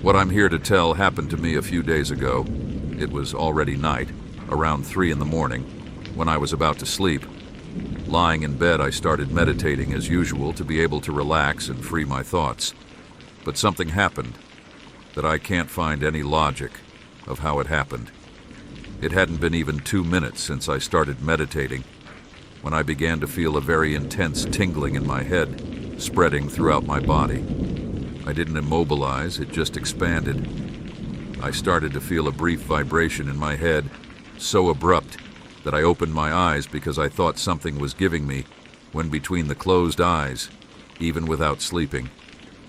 What I'm here to tell happened to me a few days ago. It was already night, around 3 in the morning, when I was about to sleep. Lying in bed, I started meditating as usual to be able to relax and free my thoughts. But something happened that I can't find any logic of how it happened. It hadn't been even 2 minutes since I started meditating when I began to feel a very intense tingling in my head, spreading throughout my body. I didn't immobilize, it just expanded. I started to feel a brief vibration in my head, so abrupt that I opened my eyes because I thought something was giving me, when between the closed eyes, even without sleeping,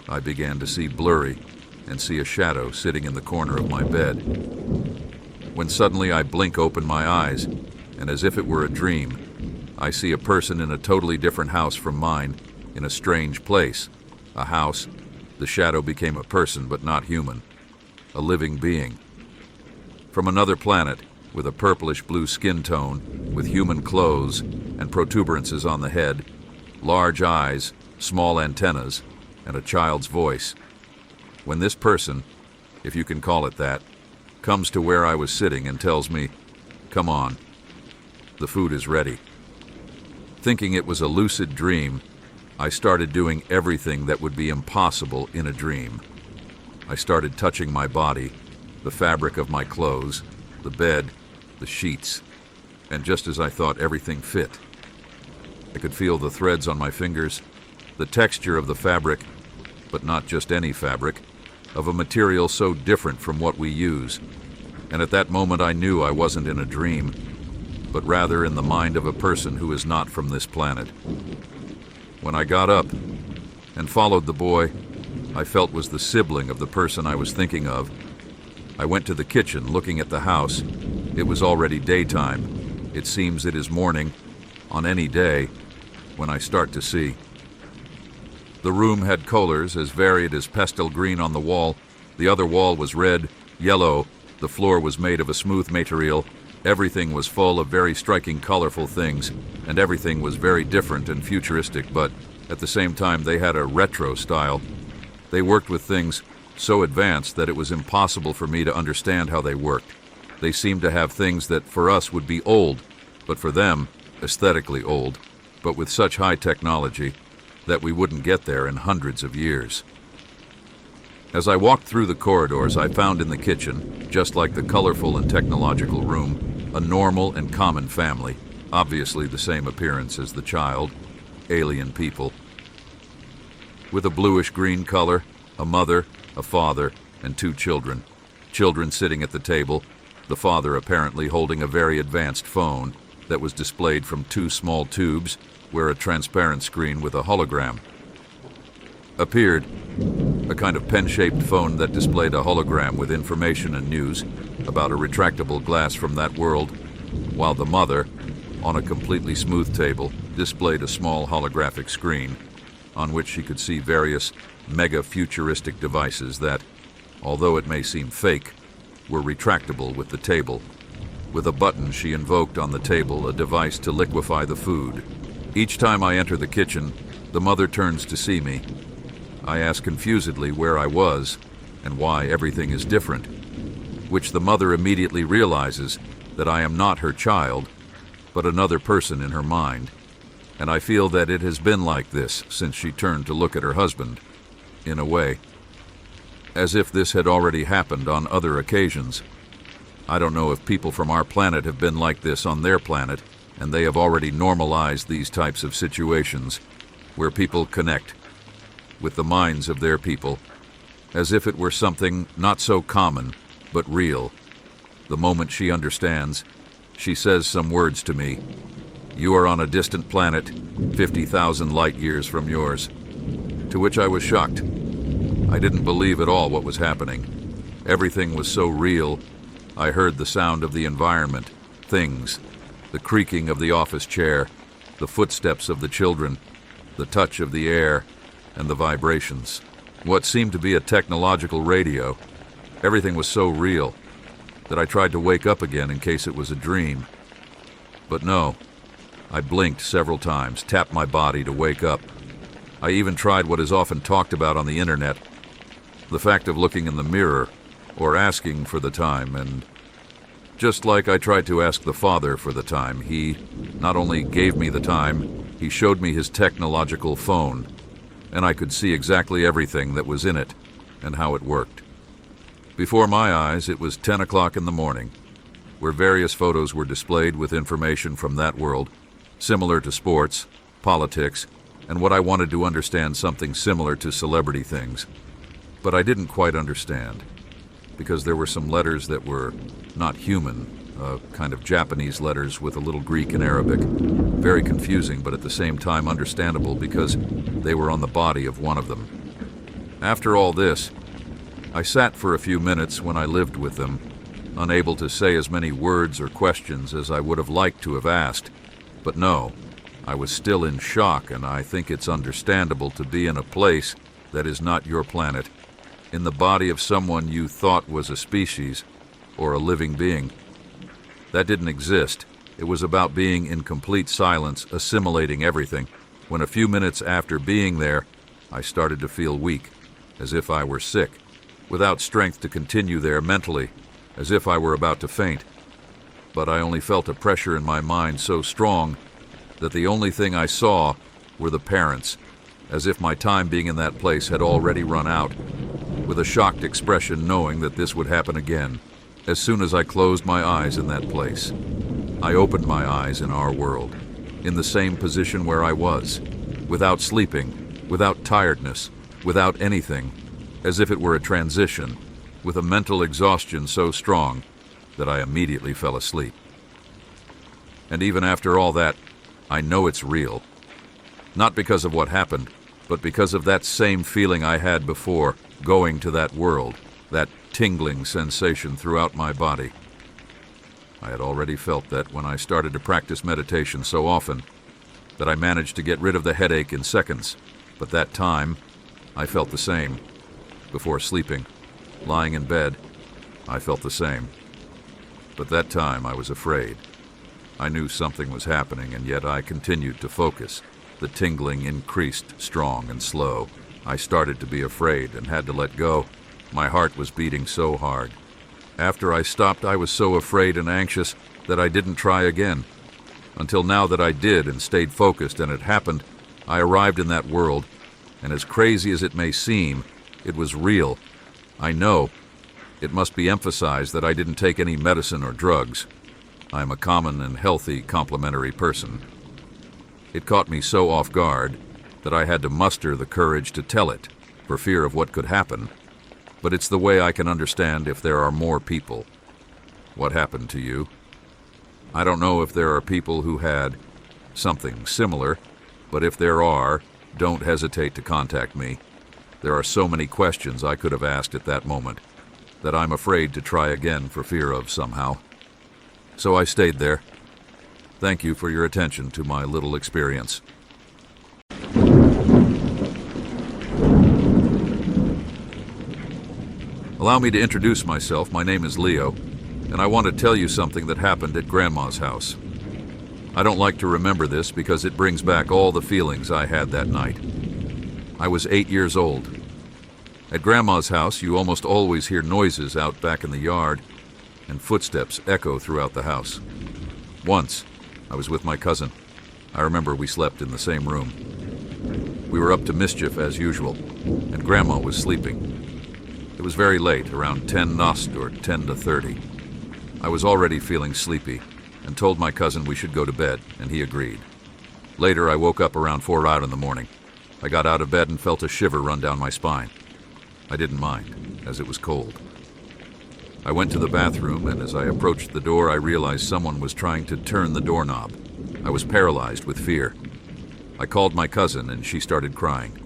I began to see blurry and see a shadow sitting in the corner of my bed. When suddenly I blink open my eyes, and as if it were a dream, I see a person in a totally different house from mine, in a strange place. A house. The shadow became a person, but not human. A living being. From another planet, with a purplish blue skin tone, with human clothes and protuberances on the head, large eyes, small antennas, and a child's voice. When this person, if you can call it that, comes to where I was sitting and tells me, "Come on, the food is ready." Thinking it was a lucid dream, I started doing everything that would be impossible in a dream. I started touching my body, the fabric of my clothes, the bed, the sheets, and just as I thought everything fit. I could feel the threads on my fingers, the texture of the fabric, but not just any fabric, of a material so different from what we use. And at that moment I knew I wasn't in a dream, but rather in the mind of a person who is not from this planet. When I got up and followed the boy I felt was the sibling of the person I was thinking of, I went to the kitchen looking at the house. It was already daytime. It seems it is morning on any day when I start to see. The room had colors as varied as pastel green on the wall. The other wall was red, yellow. The floor was made of a smooth material. Everything was full of very striking, colorful things, and everything was very different and futuristic, but at the same time they had a retro style. They worked with things so advanced that it was impossible for me to understand how they worked. They seemed to have things that for us would be old, but for them, aesthetically old, but with such high technology that we wouldn't get there in hundreds of years. As I walked through the corridors, I found in the kitchen, just like the colorful and technological room, a normal and common family, obviously the same appearance as the child, alien people. With a bluish-green color, a mother, a father, and 2 children. Children sitting at the table, the father apparently holding a very advanced phone that was displayed from 2 small tubes where a transparent screen with a hologram appeared, a kind of pen-shaped phone that displayed a hologram with information and news about a retractable glass from that world, while the mother, on a completely smooth table, displayed a small holographic screen on which she could see various mega-futuristic devices that, although it may seem fake, were retractable with the table. With a button, she invoked on the table a device to liquefy the food. Each time I enter the kitchen, the mother turns to see me. I ask confusedly where I was and why everything is different, which the mother immediately realizes that I am not her child, but another person in her mind. And I feel that it has been like this since she turned to look at her husband, in a way, as if this had already happened on other occasions. I don't know if people from our planet have been like this on their planet, and they have already normalized these types of situations where people connect with the minds of their people, as if it were something not so common, but real. The moment she understands, she says some words to me. "You are on a distant planet, 50,000 light years from yours." To which I was shocked. I didn't believe at all what was happening. Everything was so real. I heard the sound of the environment, things, the creaking of the office chair, the footsteps of the children, the touch of the air, and the vibrations. What seemed to be a technological radio. Everything was so real that I tried to wake up again in case it was a dream. But no, I blinked several times, tapped my body to wake up. I even tried what is often talked about on the internet, The fact of looking in the mirror or asking for the time, and just like I tried to ask the Father for the time, he not only gave me the time, he showed me his technological phone, and I could see exactly everything that was in it and how it worked. Before my eyes, it was 10 o'clock in the morning, where various photos were displayed with information from that world, similar to sports, politics, and what I wanted to understand, something similar to celebrity things. But I didn't quite understand, because there were some letters that were not human, kind of Japanese letters with a little Greek and Arabic. Very confusing, but at the same time understandable because they were on the body of one of them. After all this, I sat for a few minutes when I lived with them, unable to say as many words or questions as I would have liked to have asked. But no, I was still in shock, and I think it's understandable to be in a place that is not your planet, in the body of someone you thought was a species or a living being. That didn't exist. It was about being in complete silence, assimilating everything, when a few minutes after being there, I started to feel weak, as if I were sick, without strength to continue there mentally, as if I were about to faint. But I only felt a pressure in my mind so strong that the only thing I saw were the parents, as if my time being in that place had already run out, with a shocked expression knowing that this would happen again. As soon as I closed my eyes in that place, I opened my eyes in our world, in the same position where I was, without sleeping, without tiredness, without anything, as if it were a transition, with a mental exhaustion so strong that I immediately fell asleep. And even after all that, I know it's real. Not because of what happened, but because of that same feeling I had before going to that world, that tingling sensation throughout my body. I had already felt that when I started to practice meditation so often that I managed to get rid of the headache in seconds, but that time I felt the same. Before sleeping, lying in bed, I felt the same. But that time I was afraid. I knew something was happening, and yet I continued to focus. The tingling increased strong and slow. I started to be afraid and had to let go. My heart was beating so hard. After I stopped, I was so afraid and anxious that I didn't try again. Until now that I did and stayed focused and it happened, I arrived in that world, and as crazy as it may seem, it was real. I know. It must be emphasized that I didn't take any medicine or drugs. I am a common and healthy, complementary person. It caught me so off guard that I had to muster the courage to tell it, for fear of what could happen. But it's the way I can understand if there are more people. What happened to you? I don't know if there are people who had something similar, but if there are, don't hesitate to contact me. There are so many questions I could have asked at that moment that I'm afraid to try again for fear of somehow. So I stayed there. Thank you for your attention to my little experience. Allow me to introduce myself. My name is Leo, and I want to tell you something that happened at Grandma's house. I don't like to remember this because it brings back all the feelings I had that night. I was 8 years old. At Grandma's house, you almost always hear noises out back in the yard, and footsteps echo throughout the house. Once, I was with my cousin. I remember we slept in the same room. We were up to mischief as usual, and Grandma was sleeping. It was very late, around 10 Nost or 10 to 30. I was already feeling sleepy and told my cousin we should go to bed, and he agreed. Later, I woke up around 4 out in the morning. I got out of bed and felt a shiver run down my spine. I didn't mind, as it was cold. I went to the bathroom, and as I approached the door, I realized someone was trying to turn the doorknob. I was paralyzed with fear. I called my cousin, and she started crying.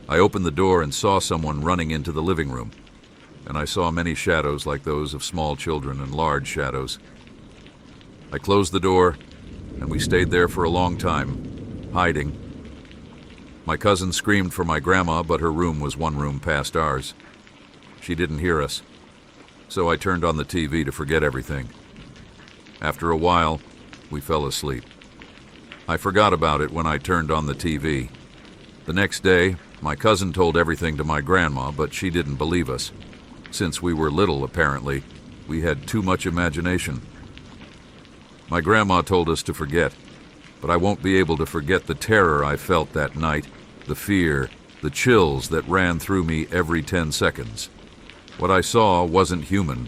I opened the door and saw someone running into the living room, and I saw many shadows like those of small children and large shadows. I closed the door, and we stayed there for a long time, hiding. My cousin screamed for my grandma, but her room was one room past ours. She didn't hear us, so I turned on the TV to forget everything. After a while, we fell asleep. I forgot about it when I turned on the TV. The next day, my cousin told everything to my grandma, but she didn't believe us. Since we were little, apparently, we had too much imagination. My grandma told us to forget, but I won't be able to forget the terror I felt that night, the fear, the chills that ran through me every 10 seconds. What I saw wasn't human.